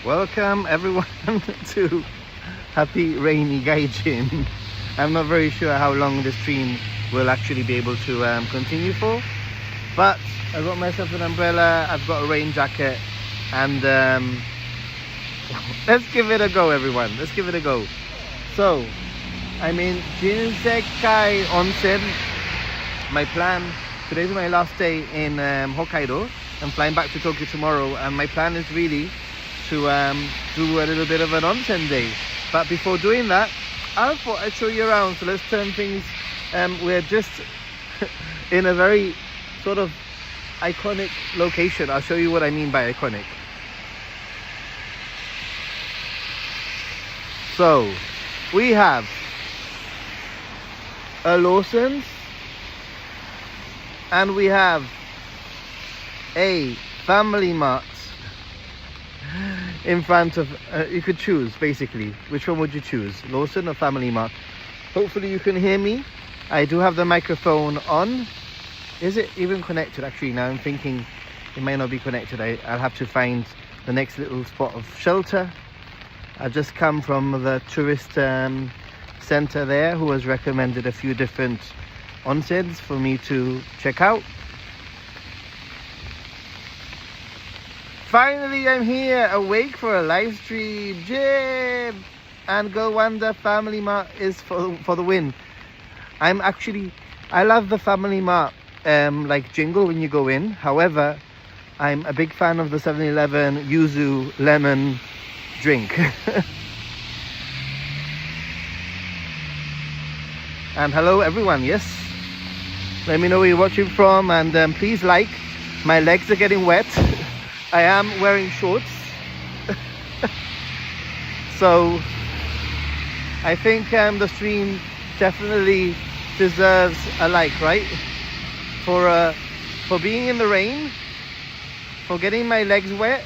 Welcome everyone to Happy Rainy Gaijin. I'm not very sure how long this stream will actually be able to continue for, but I got myself an umbrella, I've got a rain jacket, and let's give it a go, everyone. Let's give it a go. So I'm in Jozankei Onsen. My plan, today's my last day in Hokkaido. I'm flying back to Tokyo tomorrow, and my plan is really to do a little bit of an onsen day. But before doing that, I thought I'd show you around. So let's turn things. We're just in a very sort of iconic location. I'll show you what I mean by iconic. So we have a Lawson's, and we have a Family Mart in front of you could choose basically. Which one would you choose, Lawson or Family Mart? Hopefully you can hear me. I do have the microphone on. Is it even connected? Actually, now I'm thinking it might not be connected. I'll have to find the next little spot of shelter. I've just come from the tourist center there, who has recommended a few different onsens for me to check out. Finally, I'm here, awake for a live stream. Jim and Go Wonder Family Mart is for the win. I love the Family Mart like jingle when you go in. However, I'm a big fan of the 7-Eleven yuzu lemon drink. And hello everyone, yes. Let me know where you're watching from, and please like. My legs are getting wet. I am wearing shorts. So I think the stream definitely deserves a like, right? For being in the rain, for getting my legs wet,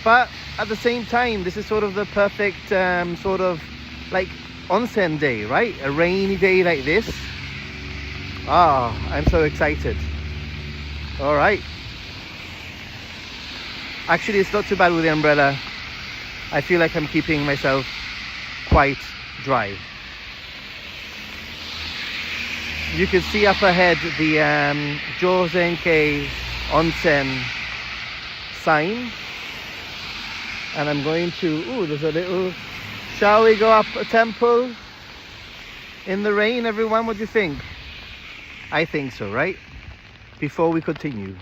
but at the same time, this is sort of the perfect sort of like onsen day, right? A rainy day like this. I'm so excited. All right. Actually, it's not too bad with the umbrella. I feel like I'm keeping myself quite dry. You can see up ahead the Jozankei Onsen sign. And I'm going to, there's a little, shall we go up a temple in the rain, everyone? What do you think? I think so, right? Before we continue.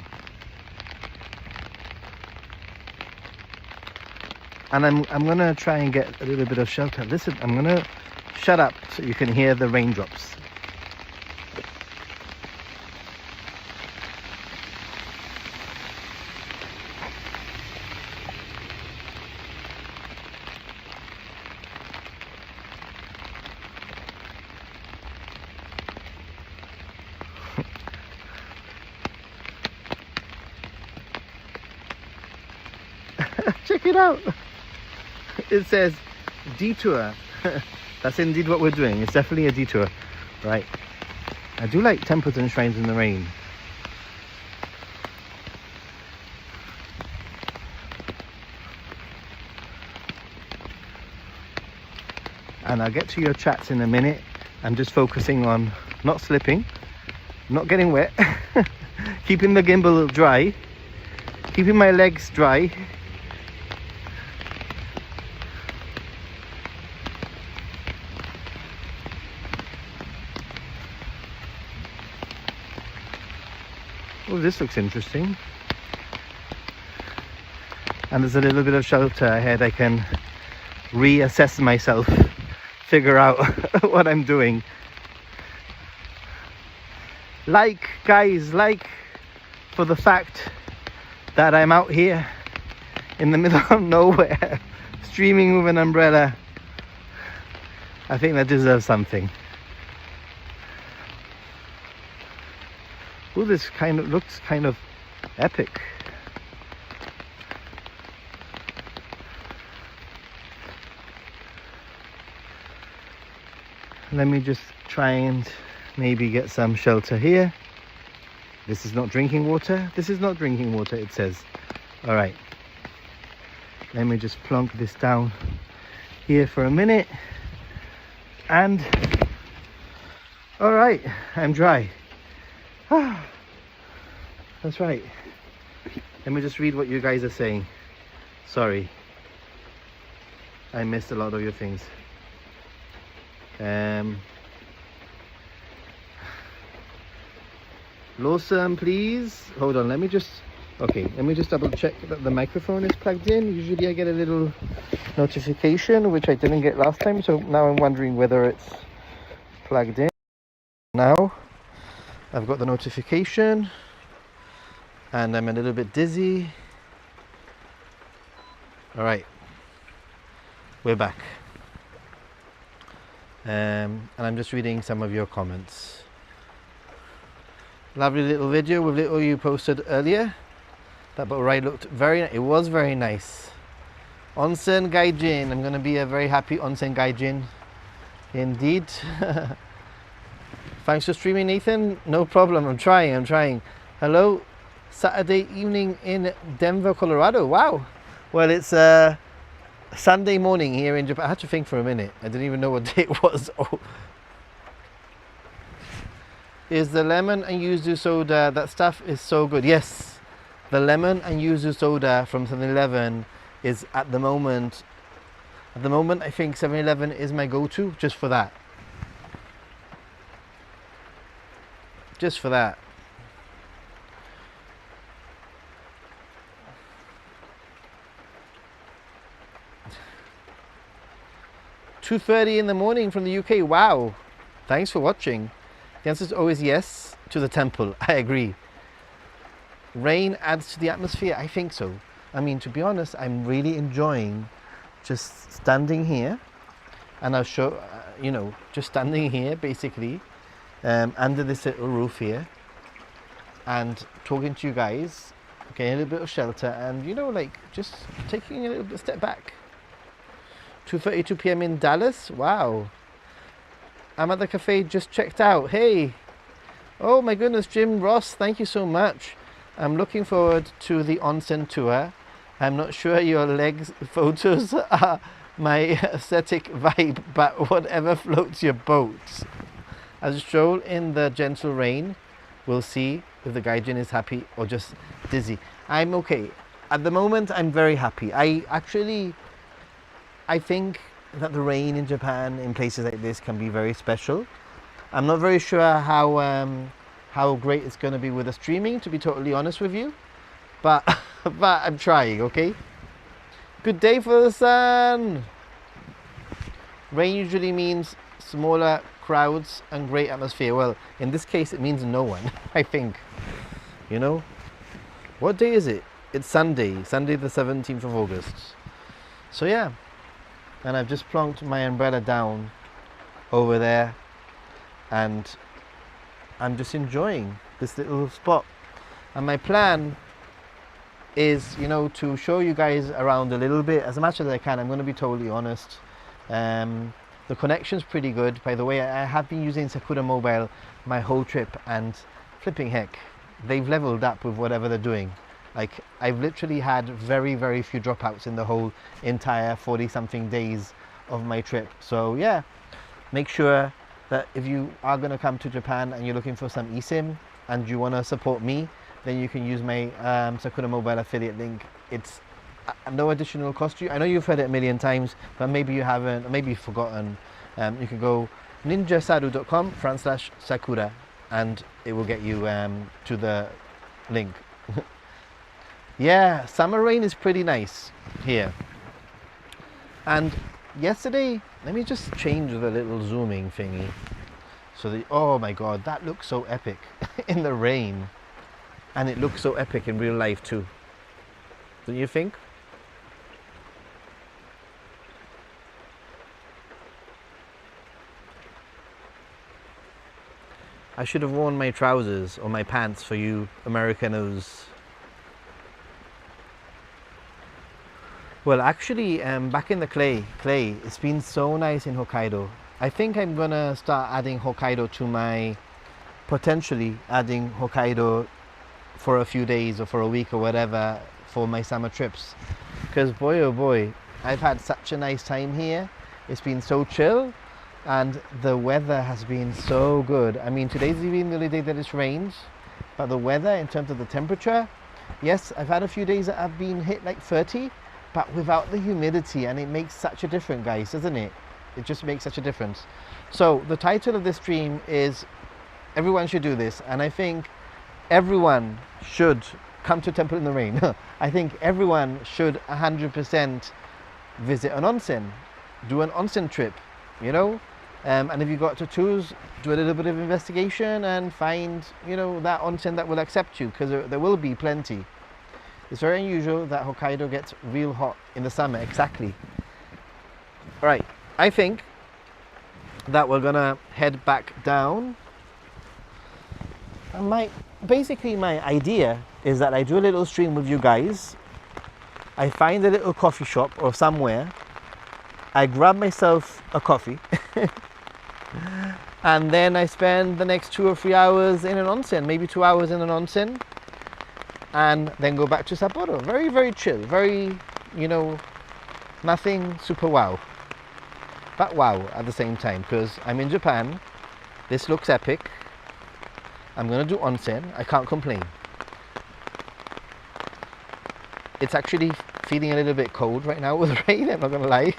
And I'm gonna try and get a little bit of shelter. Listen, I'm gonna shut up so you can hear the raindrops. Check it out. It says detour. That's indeed what we're doing. It's definitely a detour. Right. I do like temples and shrines in the rain. And I'll get to your chats in a minute. I'm just focusing on not slipping, not getting wet, keeping the gimbal dry, keeping my legs dry. Oh, this looks interesting. And there's a little bit of shelter ahead. I can reassess myself, figure out what I'm doing. Guys, for the fact that I'm out here in the middle of nowhere, streaming with an umbrella. I think that deserves something. Oh, this looks kind of epic. Let me just try and maybe get some shelter here. This is not drinking water. This is not drinking water, it says. All right. Let me just plonk this down here for a minute. And all right, I'm dry. That's right. Let me just read what you guys are saying. Sorry, I missed a lot of your things. Lawson, please hold on. Let me just double check that the microphone is plugged in. Usually I get a little notification, which I didn't get last time, so now I'm wondering whether it's plugged in. Now I've got the notification and I'm a little bit dizzy. All right, we're back. And I'm just reading some of your comments. Lovely little video with little you posted earlier. That boat ride looked it was very nice. Onsen gaijin. I'm going to be a very happy onsen gaijin indeed. Thanks for streaming, Nathan. No problem. I'm trying. Hello, Saturday evening in Denver, Colorado. Wow. Well, it's Sunday morning here in Japan. I had to think for a minute. I didn't even know what day it was. Oh. Is the lemon and yuzu soda, that stuff is so good. Yes, the lemon and yuzu soda from 7-Eleven is at the moment I think 7-Eleven is my go-to just for that. Just for that. "2:30 in the morning from the UK. Wow. Thanks for watching. The answer is always yes to the temple. I agree. Rain adds to the atmosphere. I think so. I mean, to be honest, I'm really enjoying just standing here, and I'll show, just standing here basically under this little roof here and talking to you guys, getting a little bit of shelter, and just taking a little bit step back. 2:32 p.m. in Dallas. Wow. I'm at the cafe, just checked out. Hey. Oh my goodness, Jim Ross, thank you so much. I'm looking forward to the onsen tour. I'm not sure your legs photos are my aesthetic vibe, but whatever floats your boat. As a stroll in the gentle rain, we'll see if the gaijin is happy or just dizzy. I'm okay. At the moment, I'm very happy. I think that the rain in Japan in places like this can be very special. I'm not very sure how great it's going to be with the streaming, to be totally honest with you, but I'm trying. Okay. Good day for the sun. Rain usually means smaller crowds and great atmosphere. Well, in this case, it means no one. I think. What day is it? It's Sunday the 17th of August. So yeah. And I've just plonked my umbrella down over there, and I'm just enjoying this little spot. And my plan is, to show you guys around a little bit, as much as I can. I'm going to be totally honest. The connection's pretty good. By the way, I have been using Sakura Mobile my whole trip, and flipping heck, they've leveled up with whatever they're doing. Like, I've literally had very, very few dropouts in the whole entire 40-something days of my trip. So yeah, make sure that if you are going to come to Japan and you're looking for some eSIM and you want to support me, then you can use my Sakura Mobile affiliate link. It's no additional cost to you. I know you've heard it a million times, but maybe you haven't, or maybe you've forgotten. You can go ninjasaru.com/Sakura and it will get you to the link. Yeah, summer rain is pretty nice here. And yesterday, let me just change the little zooming thingy. So oh my god, that looks so epic in the rain. And it looks so epic in real life too. Don't you think? I should have worn my trousers or my pants for you Americanos. Well, actually, back in the clay, it's been so nice in Hokkaido. I think I'm gonna start adding Hokkaido to potentially adding Hokkaido for a few days or for a week or whatever for my summer trips. because boy oh boy, I've had such a nice time here. It's been so chill, and the weather has been so good. I mean, today's even the only day that it's rained, but the weather in terms of the temperature, yes, I've had a few days that have been hit like 30, but without the humidity, and it makes such a difference, guys, doesn't it? It just makes such a difference. So the title of this stream is Everyone Should Do This, and I think everyone should come to Temple in the Rain. I think everyone should 100% visit an onsen, do an onsen trip, you know, and if you got to choose, do a little bit of investigation and find, you know, that onsen that will accept you, because there will be plenty. It's very unusual that Hokkaido gets real hot in the summer. Exactly. All right, I think that we're gonna head back down. And basically my idea is that I do a little stream with you guys. I find a little coffee shop or somewhere. I grab myself a coffee. And then I spend the next 2 or 3 hours in an onsen, maybe 2 hours in an onsen. And then go back to Sapporo. Very, very chill. Very, you know, nothing super wow. But wow at the same time, because I'm in Japan. This looks epic. I'm gonna do onsen. I can't complain. It's actually feeling a little bit cold right now with rain, I'm not gonna lie.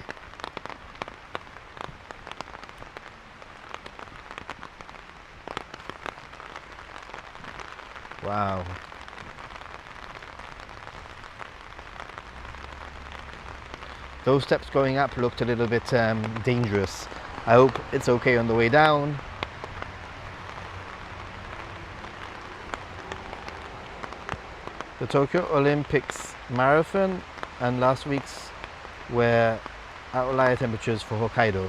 Wow. Those steps going up looked a little bit dangerous. I hope it's okay on the way down. The Tokyo Olympics marathon and last week's were outlier temperatures for Hokkaido.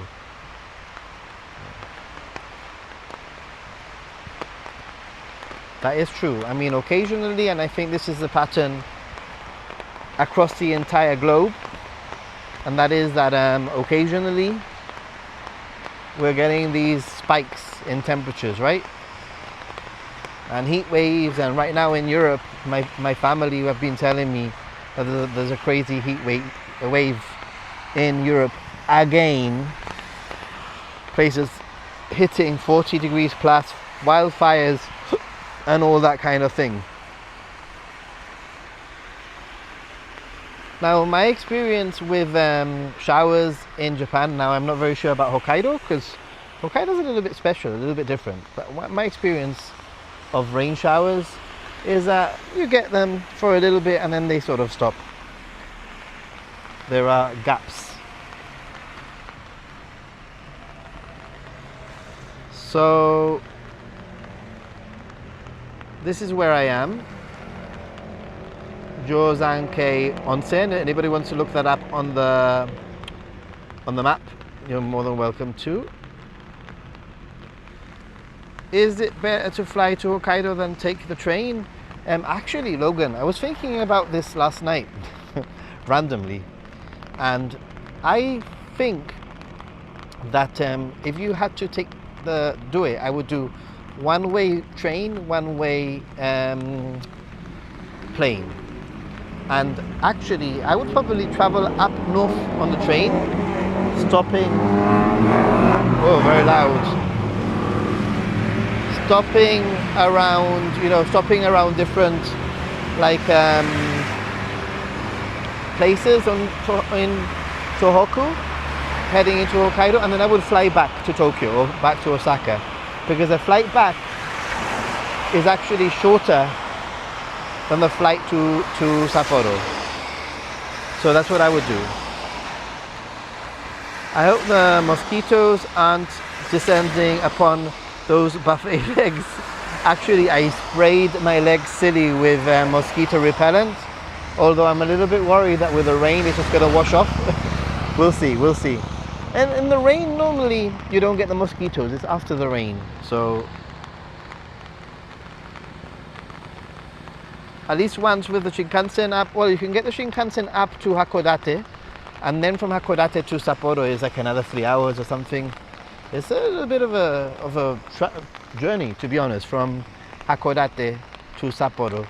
That is true. I mean, occasionally, and I think this is the pattern across the entire globe, and that is that occasionally we're getting these spikes in temperatures, right? And heat waves, and right now in Europe, my family have been telling me that there's a crazy wave in Europe again. Places hitting 40 degrees plus, wildfires, and all that kind of thing. Now, my experience with showers in Japan, now I'm not very sure about Hokkaido, because Hokkaido's a little bit special, a little bit different. But my experience of rain showers is that you get them for a little bit and then they sort of stop. There are gaps. So this is where I am. Jozankei Onsen. Anybody wants to look that up on the map, you're more than welcome to. Is it better to fly to Hokkaido than take the train? Actually, Logan, I was thinking about this last night, randomly, and I think that if you had to do it, I would do one-way train, one-way plane. And actually, I would probably travel up north on the train, stopping, oh, very loud. Stopping around different like places in Tohoku, heading into Hokkaido, and then I would fly back to Tokyo or back to Osaka, because the flight back is actually shorter than the flight to Sapporo. So that's what I would do. I hope the mosquitoes aren't descending upon those buffet legs. Actually, I sprayed my legs silly with mosquito repellent, although I'm a little bit worried that with the rain it's just going to wash off. We'll see. And in the rain, normally you don't get the mosquitoes, it's after the rain. So at least once with the Shinkansen app, well, you can get the Shinkansen app to Hakodate, and then from Hakodate to Sapporo is like another 3 hours or something. It's a little bit of a journey, to be honest, from Hakodate to Sapporo.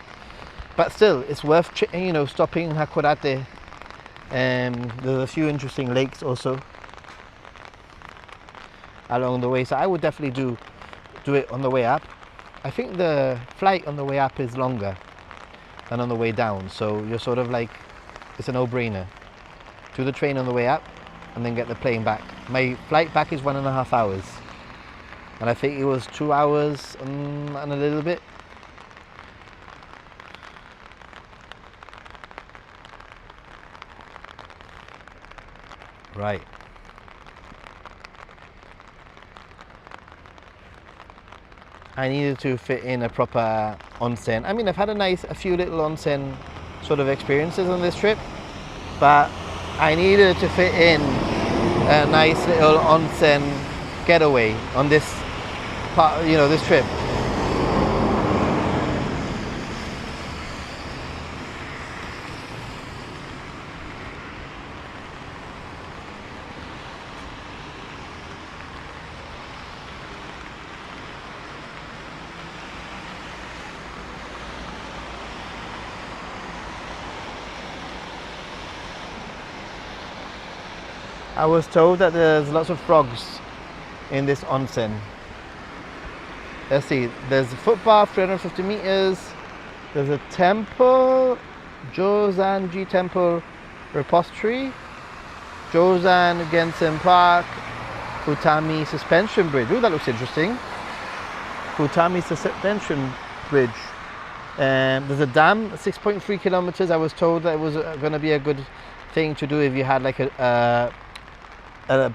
But still, it's worth stopping in Hakodate There's a few interesting lakes also along the way, so I would definitely do it on the way up. I think the flight on the way up is longer than on the way down, so you're sort of like, it's a no-brainer. Do the train on the way up and then get the plane back. My flight back is 1.5 hours, and I think it was 2 hours and a little bit. Right. I needed to fit in a proper onsen. I mean, I've had a few little onsen sort of experiences on this trip, but I needed to fit in a nice little onsen getaway on this part, you know, this trip. I was told that there's lots of frogs in this onsen. Let's see, there's a footbath, 350 meters. There's a temple, Jozankei temple repository, Jozankei Park, Futami suspension bridge. Ooh, that looks interesting. Futami suspension bridge. There's a dam, 6.3 kilometers. I was told that it was going to be a good thing to do if you had like a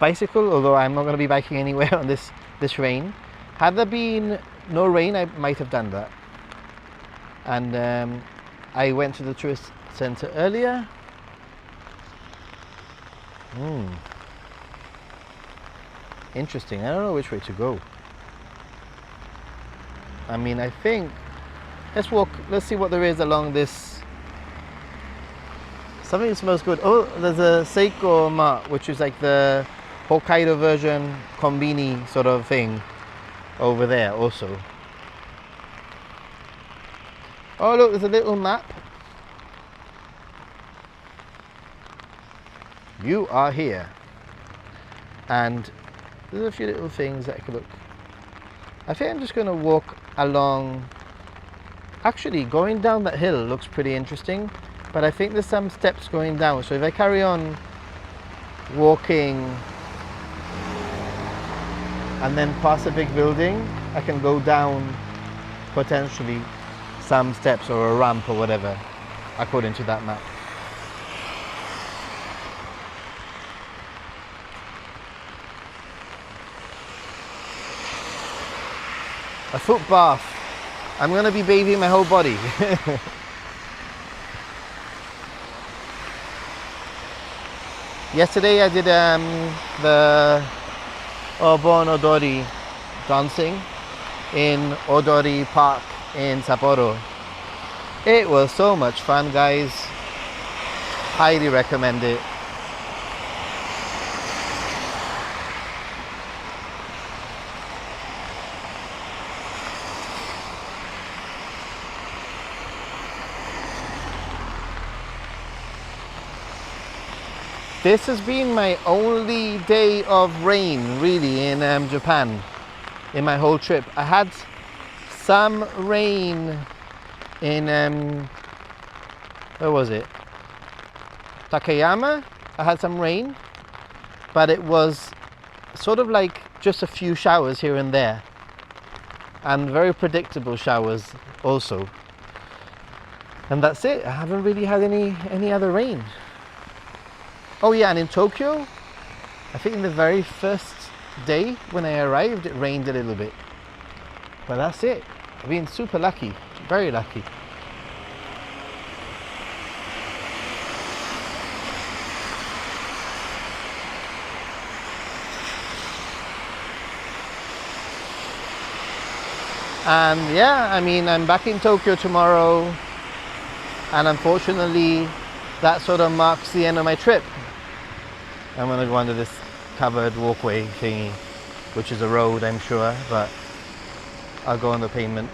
bicycle, although I'm not going to be biking anywhere on this rain. Had there been no rain, I might have done that. And I went to the tourist center earlier. Interesting. I don't know which way to go. I mean, I think let's see what there is along this. Something that smells good. Oh, there's a Seiko Ma, which is like the Hokkaido version konbini sort of thing over there also. Oh look, there's a little map. You are here. And there's a few little things that I could look. I think I'm just going to walk along. Actually, going down that hill looks pretty interesting. But I think there's some steps going down, so if I carry on walking and then pass a big building, I can go down potentially some steps or a ramp or whatever, according to that map. A foot bath. I'm going to be bathing my whole body. Yesterday I did the Obon Odori dancing in Odori Park in Sapporo. It was so much fun, guys. Highly recommend it. This has been my only day of rain, really, in Japan, in my whole trip. I had some rain in, where was it? Takayama. I had some rain, but it was sort of like just a few showers here and there, and very predictable showers also. And that's it. I haven't really had any other rain. Oh yeah, and in Tokyo, I think in the very first day when I arrived, it rained a little bit. But that's it. I've been super lucky, very lucky. And yeah, I mean, I'm back in Tokyo tomorrow, and unfortunately, that sort of marks the end of my trip. I'm going to go under this covered walkway thingy, which is a road, I'm sure, but I'll go on the pavement.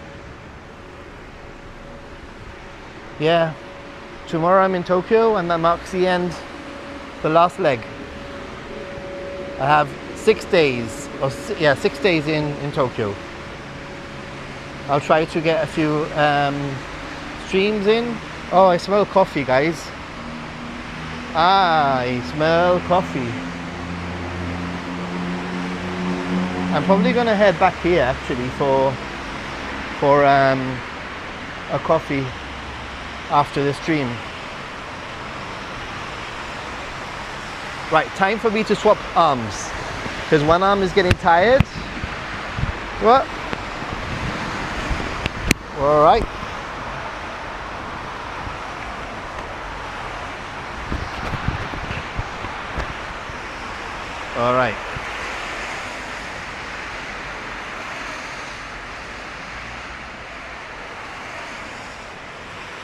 Yeah, tomorrow I'm in Tokyo, and that marks the end the last leg. I have 6 days, 6 days in Tokyo. I'll try to get a few streams in. Oh, I smell coffee, guys. I smell coffee. I'm probably going to head back here actually for a coffee after the stream. Right, time for me to swap arms because one arm is getting tired. What? All right. All right.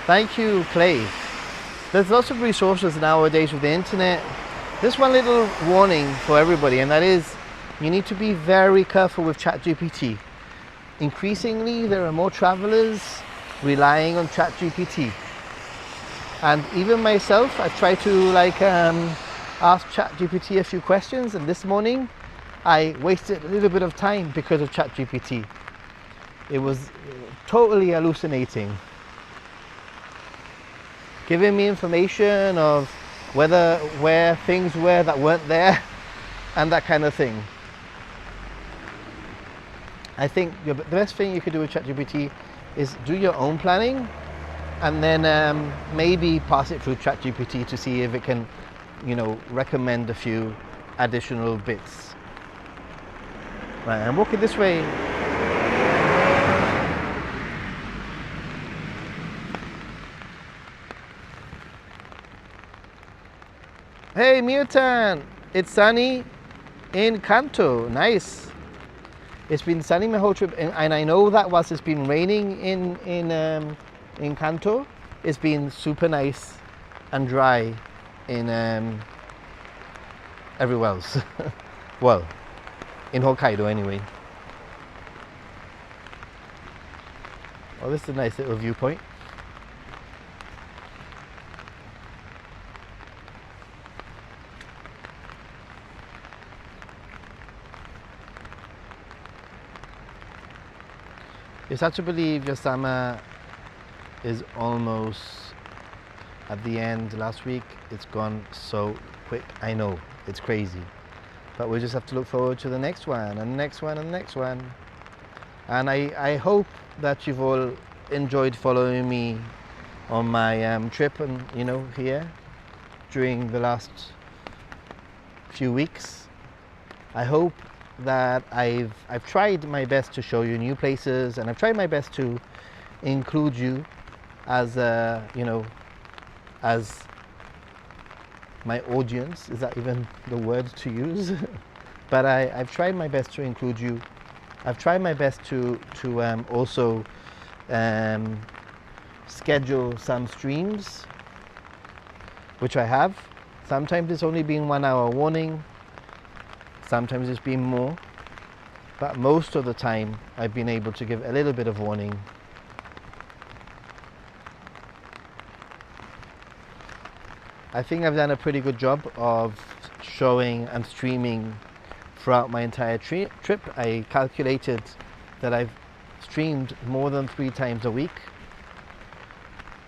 Thank you, Clay. There's lots of resources nowadays with the internet. There's one little warning for everybody, and that is you need to be very careful with ChatGPT. Increasingly, there are more travelers relying on ChatGPT. And even myself, I've tried to ask ChatGPT a few questions, and this morning I wasted a little bit of time because of ChatGPT. It was totally hallucinating, giving me information of where things were that weren't there and that kind of thing. I think the best thing you could do with ChatGPT is do your own planning and then maybe pass it through ChatGPT to see if it can, recommend a few additional bits. Right, I'm walking this way. Hey Mutan, it's sunny in Kanto. Nice. It's been sunny my whole trip, and I know that whilst it's been raining in Kanto, it's been super nice and dry in everywhere else. Well, in Hokkaido anyway. Oh, this is a nice little viewpoint. It's hard to believe your summer is almost at the end. Last week, it's gone so quick. I know, it's crazy. But we just have to look forward to the next one, and the next one, and the next one. And I hope that you've all enjoyed following me on my trip and, here during the last few weeks. I hope that I've tried my best to show you new places, and I've tried my best to include you as as my audience. Is that even the word to use? But I've tried my best to include you. I've tried my best to also schedule some streams, which I have. Sometimes it's only been 1 hour warning. Sometimes it's been more, but most of the time I've been able to give a little bit of warning. I think I've done a pretty good job of showing and streaming throughout my entire trip. I calculated that I've streamed more than 3 times a week.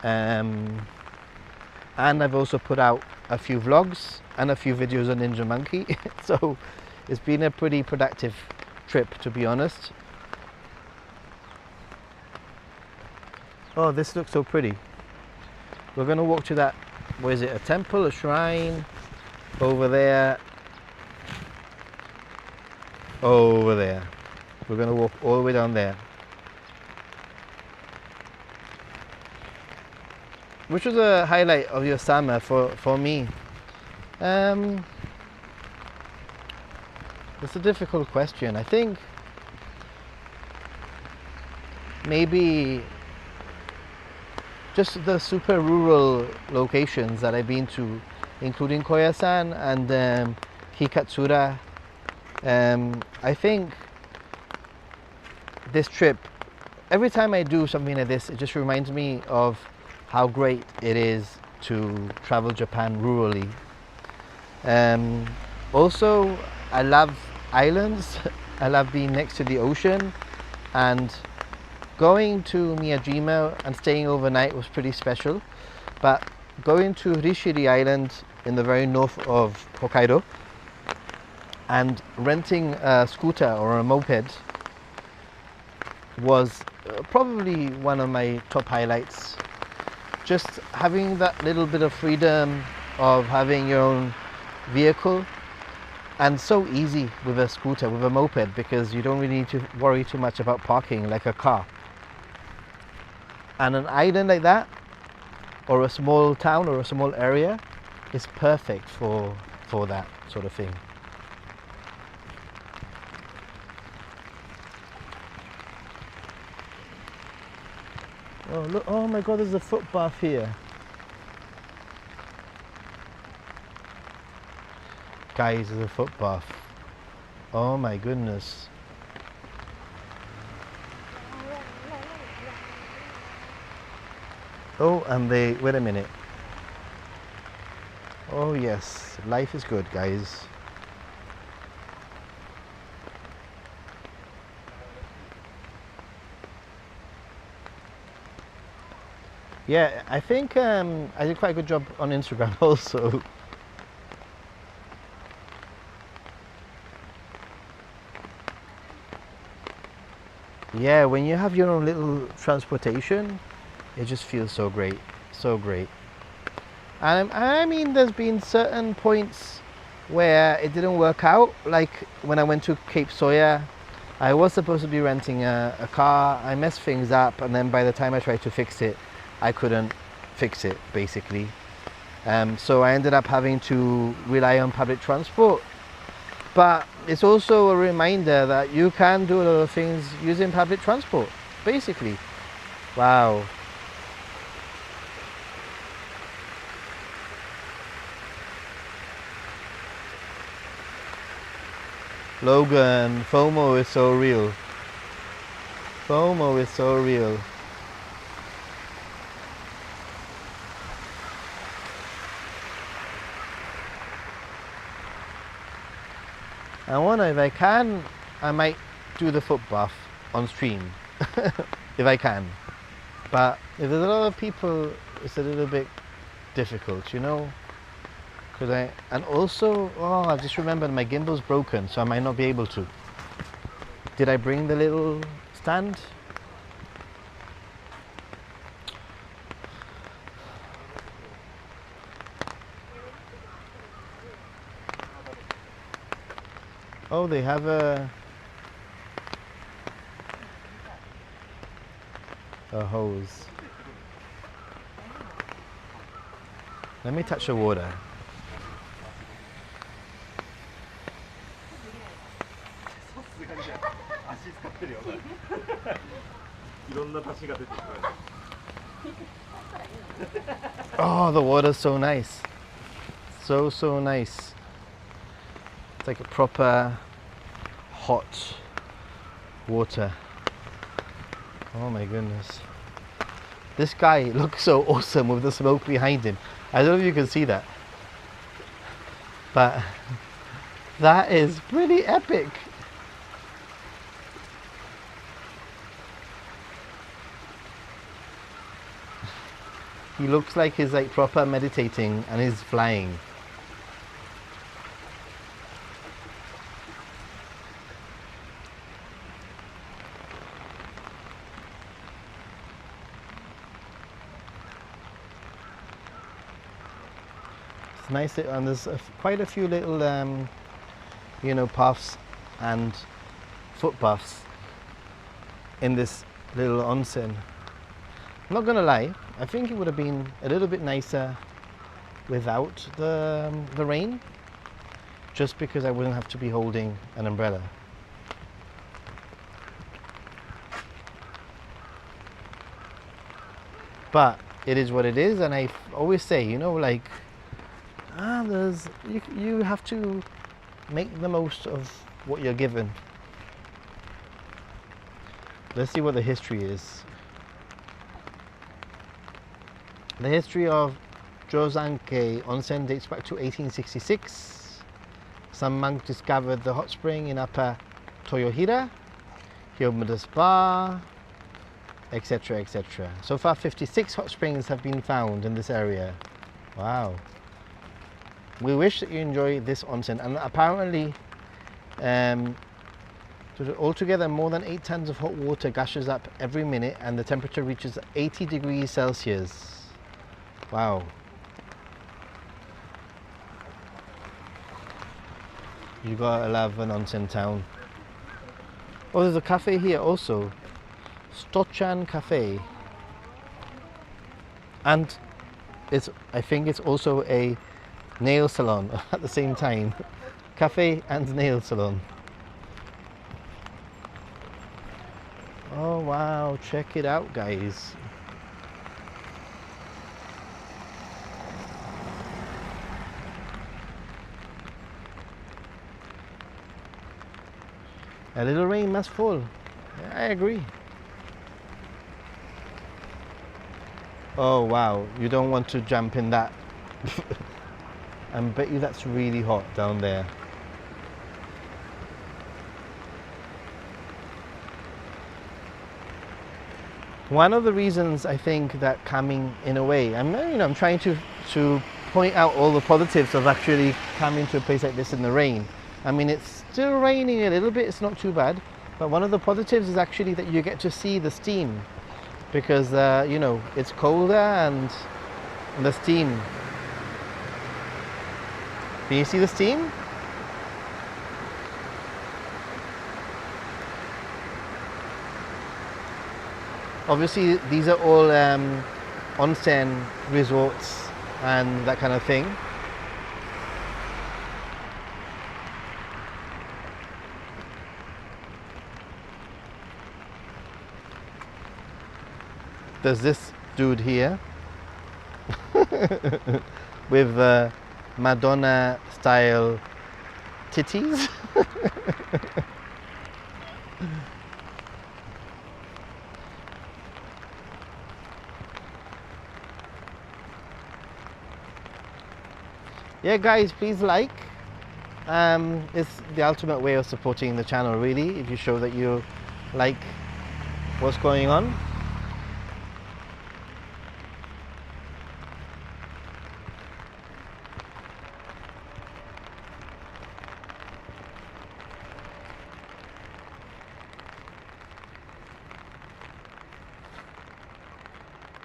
And I've also put out a few vlogs and a few videos on Jozankei. So it's been a pretty productive trip, to be honest. Oh, this looks so pretty. We're going to walk to that, what is it, a temple, a shrine, over there. Over there. We're going to walk all the way down there. Which was a highlight of your summer for me? It's a difficult question. I think maybe just the super rural locations that I've been to, including Koyasan and Hikatsura. I think this trip, every time I do something like this, it just reminds me of how great it is to travel Japan rurally. Um, Also, I love islands. I love being next to the ocean, and going to Miyajima and staying overnight was pretty special. But going to Rishiri Island in the very north of Hokkaido and renting a scooter or a moped was probably one of my top highlights. Just having that little bit of freedom of having your own vehicle, and so easy with a scooter, with a moped, because you don't really need to worry too much about parking like a car. And an island like that, or a small town or a small area, is perfect for that sort of thing. Oh look, oh my god, there's a foot bath here. Guys, there's a foot bath. Oh my goodness. Oh, and they, wait a minute. Oh yes, life is good, guys. Yeah, I think I did quite a good job on Instagram also. Yeah, when you have your own little transportation, it just feels so great, so great. I mean, there's been certain points where it didn't work out, like when I went to Cape Sawyer. I was supposed to be renting a car, I messed things up, and then by the time I tried to fix it, I couldn't fix it, basically. So I ended up having to rely on public transport. But it's also a reminder that you can do a lot of things using public transport, basically. Wow. Logan, FOMO is so real. FOMO is so real. I wonder if I can, I might do the foot bath on stream, if I can. But if there's a lot of people, it's a little bit difficult, you know? And also, oh, I just remembered my gimbal's broken, so I might not be able to. Did I bring the little stand? Oh, they have a hose. Let me touch the water. いろんな出汁が出てくる。 Oh, the water's so nice. So nice. It's like a proper hot water. Oh my goodness. This guy looks so awesome with the smoke behind him. I don't know if you can see that. But that is pretty epic. He looks like he's like proper meditating and he's flying. It's nice, and there's quite a few little, you know, paths and footpaths in this little onsen. I'm not gonna lie, I think it would have been a little bit nicer without the rain, just because I wouldn't have to be holding an umbrella. But it is what it is, and I always say, you know, like, you have to make the most of what you're given. Let's see what the history is. The history of Jozankei Onsen dates back to 1866. Some monks discovered the hot spring in Upper Toyohira, Hyomura Spa, etc. etc. So far 56 hot springs have been found in this area. Wow. We wish that you enjoy this onsen, and apparently altogether more than 8 tons of hot water gushes up every minute and the temperature reaches 80 degrees Celsius. Wow. You gotta love an onsen town. Oh, there's a cafe here also. Stochan Cafe. And I think it's also a nail salon at the same time. Cafe and nail salon. Oh wow, check it out guys. A little rain must fall. Yeah, I agree. Oh wow, you don't want to jump in that. I bet you that's really hot down there. One of the reasons I think that coming in a way, I'm trying to point out all the positives of actually coming to a place like this in the rain. I mean, it's still raining a little bit, it's not too bad, but one of the positives is actually that you get to see the steam, because it's colder and the steam. Can you see the steam? Obviously these are all onsen resorts and that kind of thing. There's this dude here with Madonna style titties. Yeah guys, please like. It's the ultimate way of supporting the channel really, if you show that you like what's going on.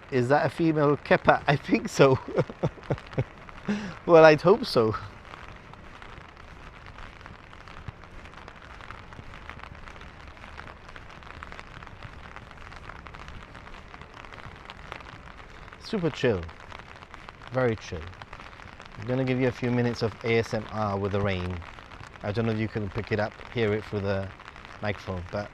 Is that a female keppa? I think so. Well, I'd hope so. Super chill. Very chill. I'm going to give you a few minutes of ASMR with the rain. I don't know if you can pick it up, hear it through the microphone, but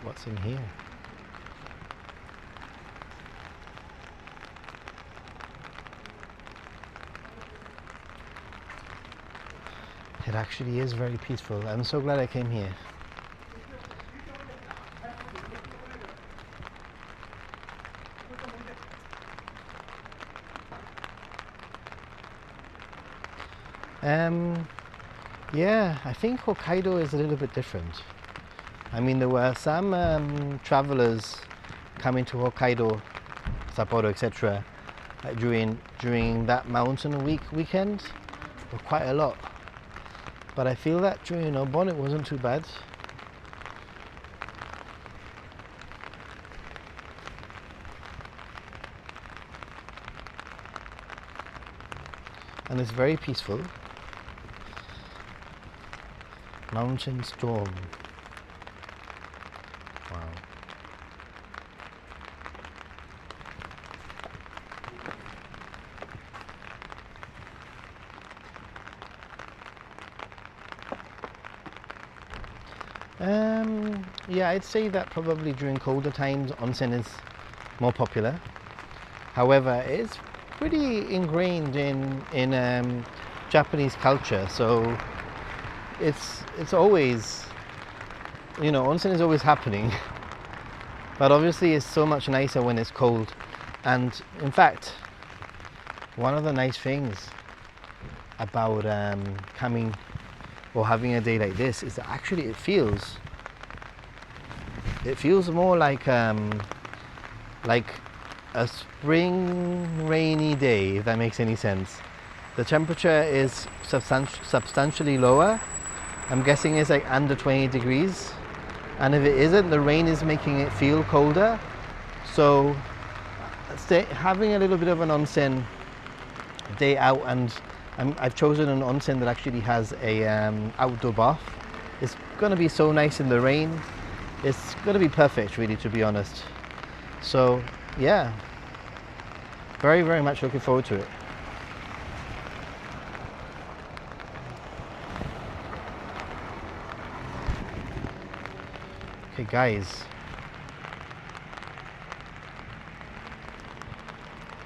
what's in here? It actually is very peaceful. I'm so glad I came here. Yeah, I think Hokkaido is a little bit different. I mean, there were some travelers coming to Hokkaido, Sapporo, etc. During that mountain weekend were quite a lot. But I feel that during Obon it wasn't too bad. And it's very peaceful. Mountain storm. Wow. Yeah, I'd say that probably during colder times onsen is more popular. However, it's pretty ingrained in Japanese culture, so it's always, you know, onsen is always happening. But obviously it's so much nicer when it's cold. And in fact, one of the nice things about coming or having a day like this is that actually it feels more like a spring rainy day, if that makes any sense. The temperature is substantially lower. I'm guessing it's like under 20 degrees. And if it isn't, the rain is making it feel colder. So having a little bit of an onsen day out, and I've chosen an onsen that actually has a outdoor bath. It's going to be so nice in the rain. It's going to be perfect, really, to be honest. So yeah, very, very much looking forward to it. Okay guys,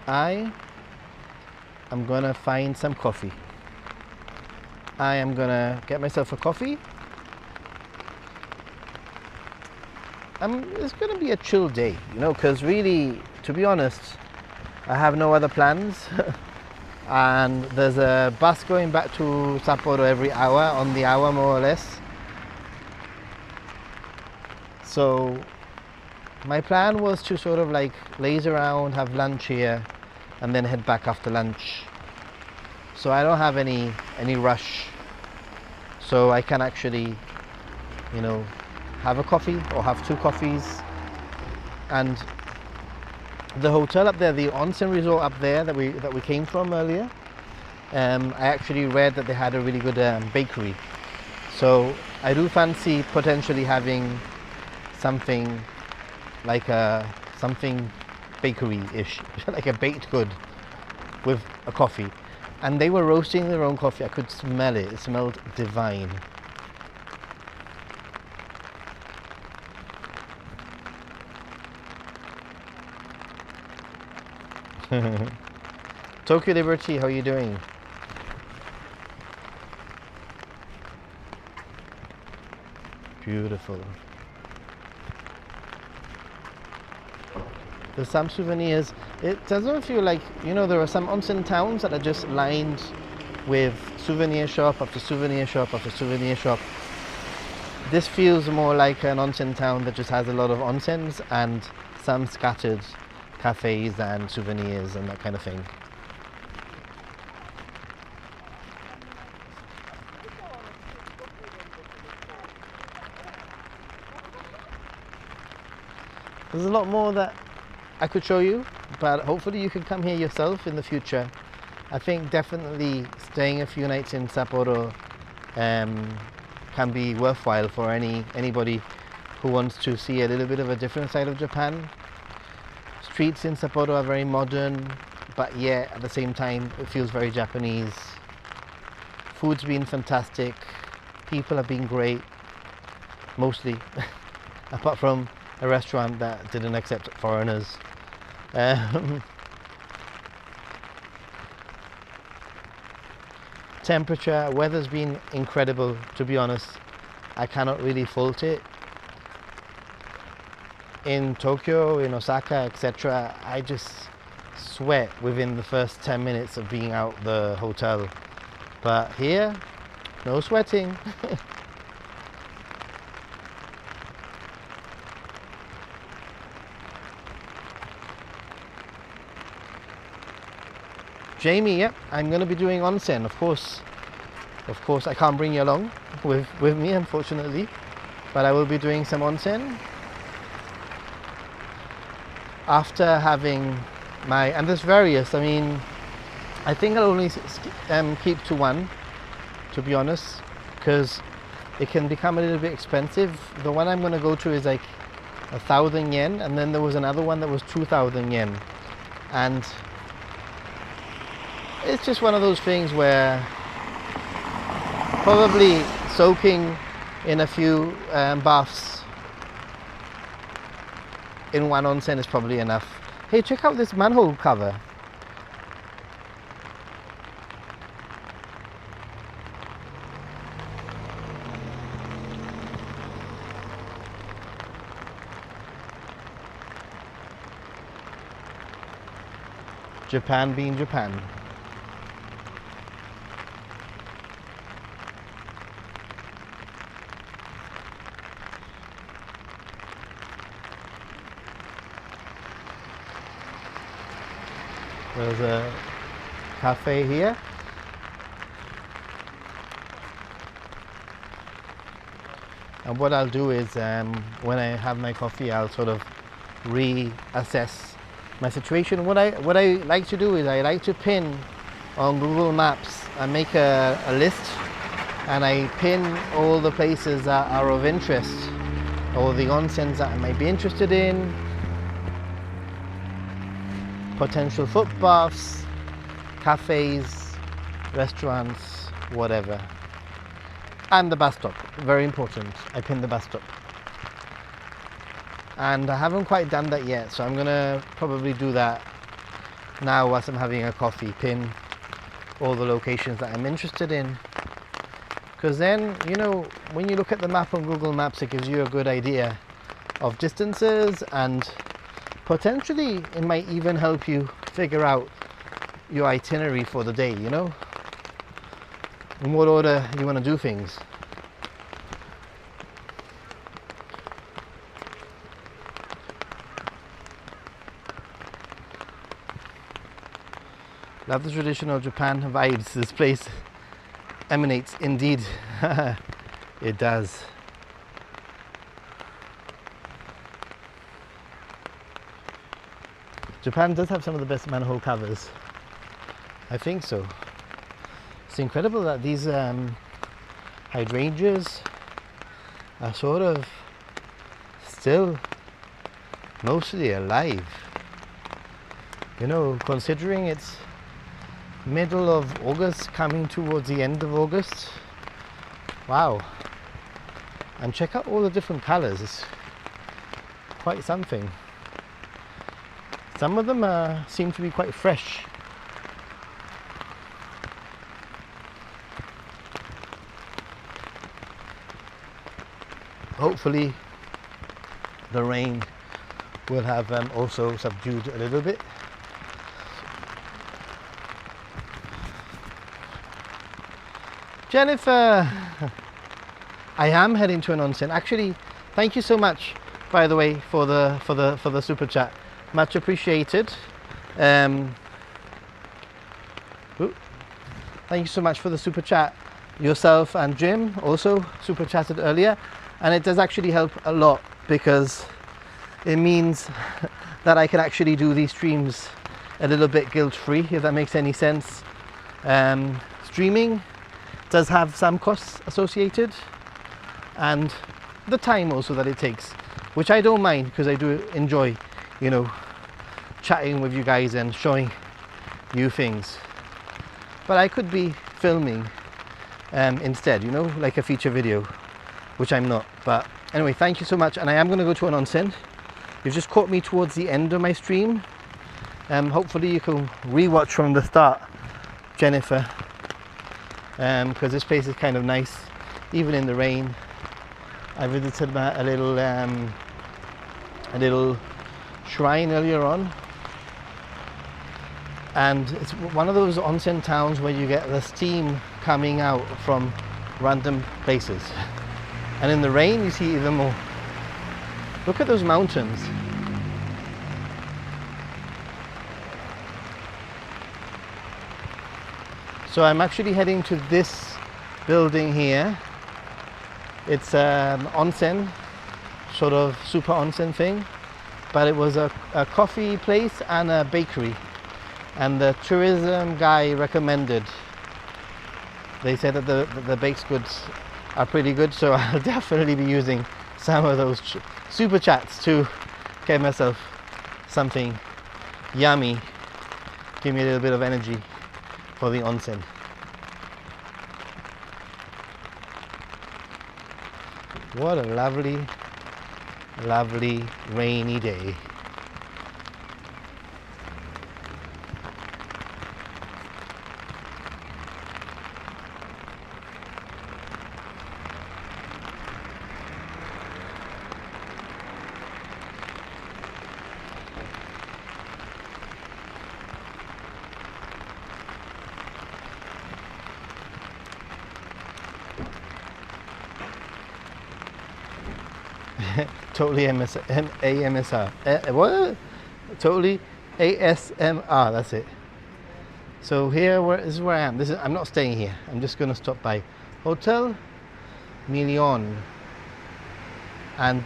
I am gonna find some coffee. I am gonna get myself a coffee. It's gonna be a chill day, you know, because really, to be honest, I have no other plans. And there's a bus going back to Sapporo every hour, on the hour more or less. So my plan was to sort of like laze around, have lunch here, and then head back after lunch. So I don't have any rush. So I can actually, you know, have a coffee or have 2 coffees. And the hotel up there, the onsen resort up there that we came from earlier, I actually read that they had a really good bakery. So I do fancy potentially having something like something bakery-ish, like a baked good with a coffee. And they were roasting their own coffee. I could smell it. It smelled divine. Tokyo Liberty, how are you doing? Beautiful. There's some souvenirs. It doesn't feel like, you know, there are some onsen towns that are just lined with souvenir shop after souvenir shop after souvenir shop. This feels more like an onsen town that just has a lot of onsens and some scattered cafes and souvenirs and that kind of thing. There's a lot more that I could show you, but hopefully you can come here yourself in the future. I think definitely staying a few nights in Sapporo can be worthwhile for anybody who wants to see a little bit of a different side of Japan. Streets in Sapporo are very modern, but yet at the same time it feels very Japanese. Food's been fantastic, people have been great, mostly, apart from a restaurant that didn't accept foreigners. Temperature, weather's been incredible, to be honest. I cannot really fault it. In Tokyo, in Osaka, etc., I just sweat within the first 10 minutes of being out the hotel. But here, no sweating. Jamie, yep, I'm going to be doing onsen, of course. Of course, I can't bring you along with me, unfortunately. But I will be doing some onsen. After having my, and there's various, I mean, I think I'll only keep to one, to be honest, because it can become a little bit expensive. The one I'm going to go to is like 1,000 yen, and then there was another one that was 2,000 yen. And it's just one of those things where probably soaking in a few baths in one onsen is probably enough. Hey, check out this manhole cover. Japan being Japan. There's a cafe here. And what I'll do is when I have my coffee, I'll sort of reassess my situation. What I like to do is I like to pin on Google Maps. I make a list and I pin all the places that are of interest, or the onsens that I might be interested in, potential foot baths, cafes, restaurants, whatever. And the bus stop, very important. I pin the bus stop. And I haven't quite done that yet, so I'm gonna probably do that now whilst I'm having a coffee. Pin all the locations that I'm interested in. Because then, you know, when you look at the map on Google Maps, it gives you a good idea of distances, and potentially it might even help you figure out your itinerary for the day, you know, in what order you want to do things. Love the traditional Japan vibes this place emanates, indeed. It does. Japan does have some of the best manhole covers. I think so. It's incredible that these hydrangeas are sort of still mostly alive. You know, considering it's middle of August, coming towards the end of August. Wow. And check out all the different colors. It's quite something. Some of them seem to be quite fresh. Hopefully the rain will have also subdued a little bit. Jennifer, I am heading to an onsen. Actually, thank you so much, by the way, for the super chat. Much appreciated. Thank you so much for the super chat. Yourself and Jim also super chatted earlier, and it does actually help a lot because it means that I can actually do these streams a little bit guilt-free, if that makes any sense. Streaming does have some costs associated, and the time also that it takes, which I don't mind because I do enjoy, you know, chatting with you guys and showing you things. But I could be filming instead, you know, like a feature video, which I'm not. But anyway, thank you so much, and I am going to go to an onsen. You've just caught me towards the end of my stream. Hopefully you can rewatch from the start, Jennifer, because this place is kind of nice, even in the rain. I visited a little shrine earlier on, and it's one of those onsen towns where you get the steam coming out from random places, and in the rain you see even more. Look at those mountains. So I'm actually heading to this building here. It's an onsen, sort of super onsen thing, but it was a coffee place and a bakery, and the tourism guy recommended. They said that the baked goods are pretty good, so I'll definitely be using some of those super chats to get myself something yummy, give me a little bit of energy for the onsen. What a lovely, lovely rainy day. Totally AMSR. What? Totally ASMR. That's it. So here, this is where I am. I'm not staying here. I'm just going to stop by Hotel Million, and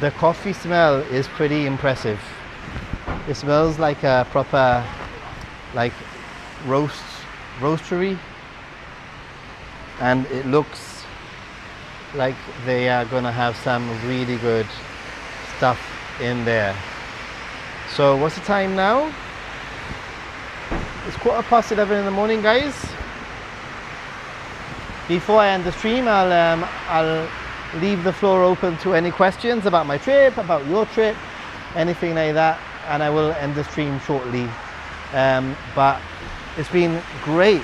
the coffee smell is pretty impressive. It smells like a proper, like roastery, and it looks like they are gonna have some really good stuff in there. So what's the time now? It's 11:15 in the morning, guys. Before I end the stream, I'll leave the floor open to any questions about my trip, about your trip, anything like that, and I will end the stream shortly. But it's been great.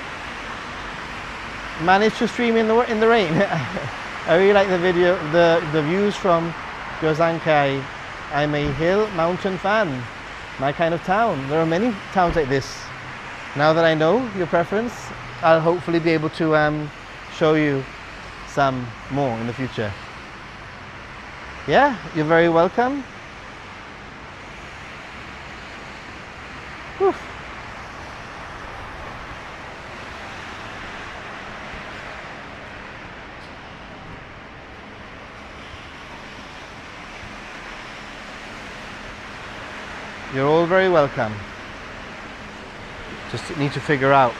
Managed to stream in the rain. I really like the video, the views from Jozankei. I'm a hill mountain fan. My kind of town. There are many towns like this. Now that I know your preference, I'll hopefully be able to show you some more in the future. Yeah, you're very welcome. Whew. You're all very welcome. Just need to figure out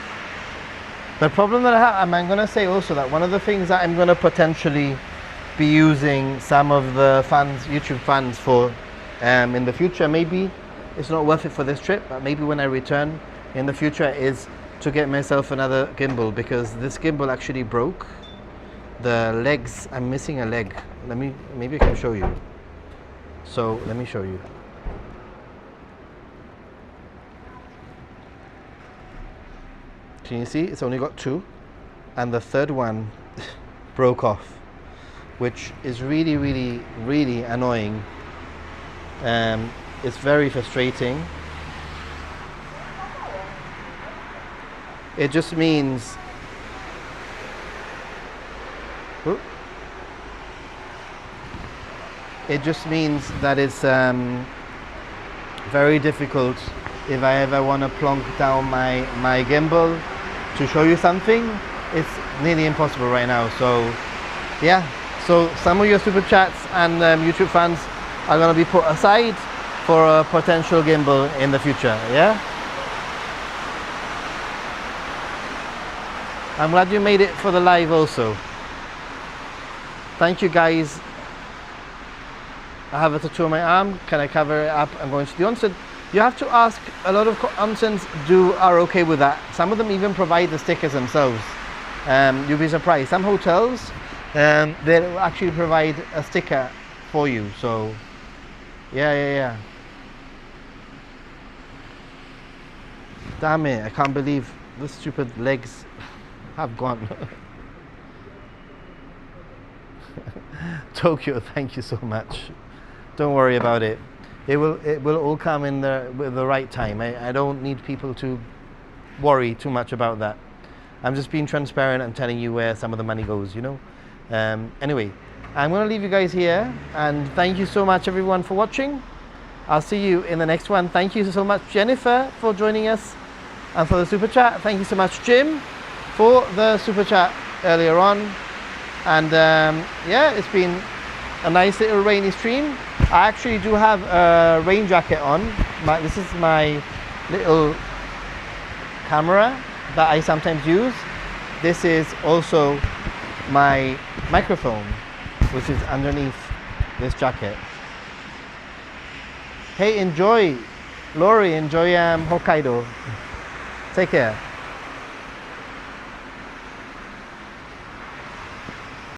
the problem that I have. I'm going to say also that one of the things that I'm going to potentially be using some of the funds, YouTube funds for in the future, maybe it's not worth it for this trip, but maybe when I return in the future, is to get myself another gimbal, because this gimbal actually broke. The legs, I'm missing a leg. Maybe I can show you. So let me show you. Can you see? It's only got two, and the third one broke off, which is really, really, really annoying. It's very frustrating. It just means that it's very difficult if I ever want to plonk down my gimbal to show you something. It's nearly impossible right now. So yeah, so some of your super chats and YouTube fans are going to be put aside for a potential gimbal in the future. Yeah, I'm glad you made it for the live also. Thank you, guys. I have a tattoo on my arm. Can I cover it up? I'm going to the onsen. You have to ask. A lot of onsens are okay with that. Some of them even provide the stickers themselves. You'll be surprised. Some hotels, they'll actually provide a sticker for you. So, yeah. Damn it! I can't believe the stupid legs have gone. Tokyo, thank you so much. Don't worry about it. It will all come in with the right time. I don't need people to worry too much about that. I'm just being transparent and telling you where some of the money goes, you know. Anyway, I'm going to leave you guys here, and thank you so much everyone for watching. I'll see you in the next one. Thank you so much, Jennifer, for joining us and for the super chat. Thank you so much, Jim, for the super chat earlier on. And yeah, it's been a nice little rainy stream. I actually do have a rain jacket on. This is my little camera that I sometimes use. This is also my microphone, which is underneath this jacket. Hey, enjoy, Lori, enjoy Hokkaido. Take care.